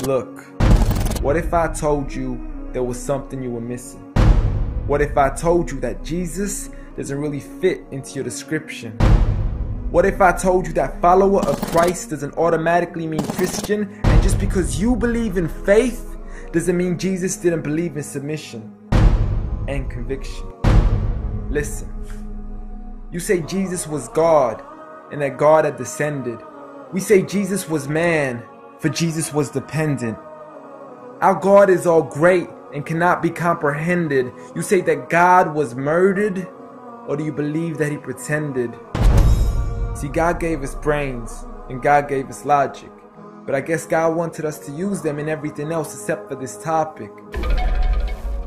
Look, what if I told you there was something you were missing? What if I told you that Jesus doesn't really fit into your description? What if I told you that follower of Christ doesn't automatically mean Christian, and just because you believe in faith doesn't mean Jesus didn't believe in submission and conviction? Listen, you say Jesus was God and that God had descended. We say Jesus was man, for Jesus was dependent. Our God is all great and cannot be comprehended. You say that God was murdered, or do you believe that he pretended? See, God gave us brains and God gave us logic, but I guess God wanted us to use them in everything else except for this topic.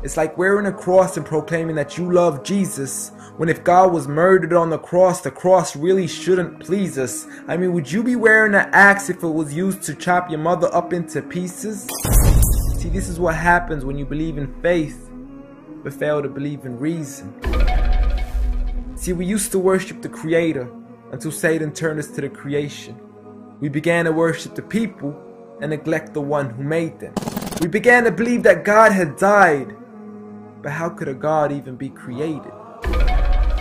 It's like wearing a cross and proclaiming that you love Jesus, when if God was murdered on the cross really shouldn't please us. I mean, would you be wearing an axe if it was used to chop your mother up into pieces? See, this is what happens when you believe in faith, but fail to believe in reason. See, we used to worship the Creator until Satan turned us to the creation. We began to worship the people and neglect the one who made them. We began to believe that God had died, but how could a God even be created?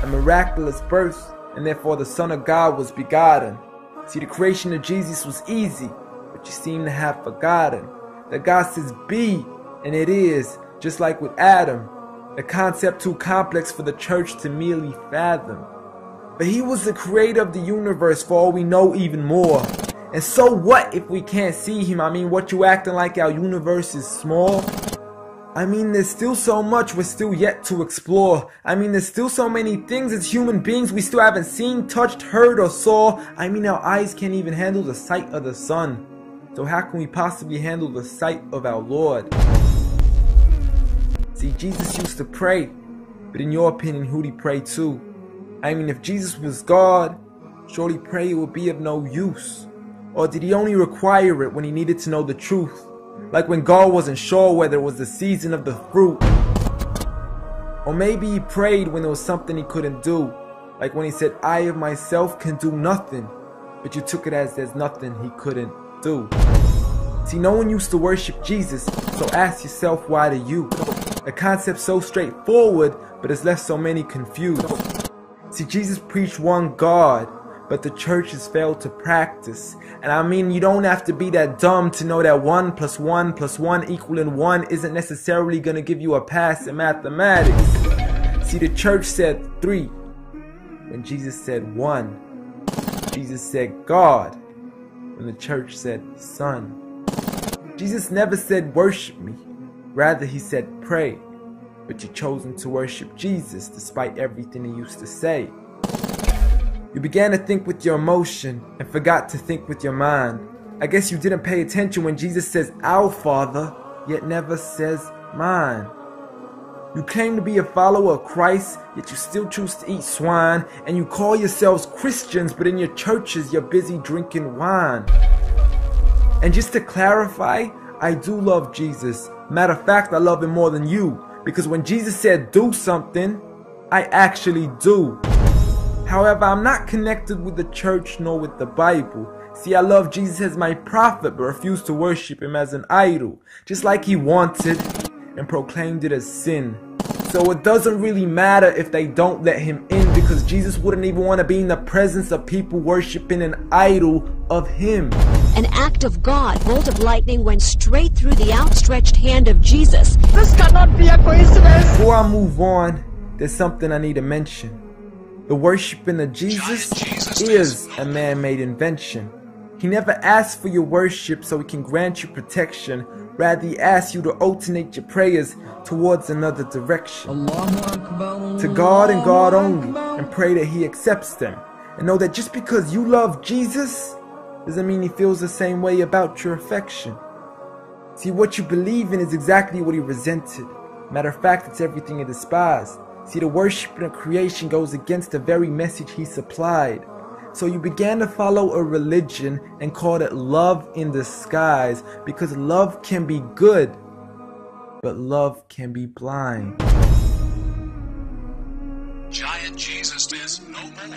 A miraculous birth, and therefore the Son of God was begotten. See, the creation of Jesus was easy, but you seem to have forgotten that God says be, and it is, just like with Adam, a concept too complex for the church to merely fathom. But he was the creator of the universe, for all we know, even more. And so what if we can't see him? I mean, what, you acting like our universe is small? I mean, there's still so much we're still yet to explore. I mean, there's still so many things as human beings we still haven't seen, touched, heard, or saw. I mean, our eyes can't even handle the sight of the sun. So how can we possibly handle the sight of our Lord? See, Jesus used to pray, but in your opinion, who'd he pray to? I mean, if Jesus was God, surely prayer would be of no use. Or did he only require it when he needed to know the truth? Like when God wasn't sure whether it was the season of the fruit. Or maybe he prayed when there was something he couldn't do. Like when he said, I of myself can do nothing. But you took it as there's nothing he couldn't do. See, no one used to worship Jesus, so ask yourself, why do you? A concept so straightforward, but has left so many confused. See, Jesus preached one God, but the church has failed to practice. And I mean, you don't have to be that dumb to know that 1 + 1 + 1 equaling 1 isn't necessarily going to give you a pass in mathematics. See, the church said 3, when Jesus said 1. Jesus said God, when the church said Son. Jesus never said worship me, rather he said pray. But you've chosen to worship Jesus despite everything he used to say. You began to think with your emotion and forgot to think with your mind. I guess you didn't pay attention when Jesus says our Father, yet never says mine. You claim to be a follower of Christ, yet you still choose to eat swine. And you call yourselves Christians, but in your churches you're busy drinking wine. And just to clarify, I do love Jesus. Matter of fact, I love him more than you. Because when Jesus said do something, I actually do. However, I'm not connected with the church nor with the Bible. See, I love Jesus as my prophet, but refuse to worship him as an idol, just like he wanted and proclaimed it as sin. So it doesn't really matter if they don't let him in, because Jesus wouldn't even want to be in the presence of people worshiping an idol of him. An act of God, bolt of lightning went straight through the outstretched hand of Jesus. This cannot be a coincidence. Before I move on, there's something I need to mention. The worshiping of Jesus is a man-made invention. He never asked for your worship so he can grant you protection. Rather, he asks you to alternate your prayers towards another direction. To God and God only, and pray that he accepts them. And know that just because you love Jesus doesn't mean he feels the same way about your affection. See, what you believe in is exactly what he resented. Matter of fact, it's everything he despised. See, the worship of creation goes against the very message he supplied. So you began to follow a religion and called it love in disguise, because love can be good, but love can be blind. Giant Jesus is no more.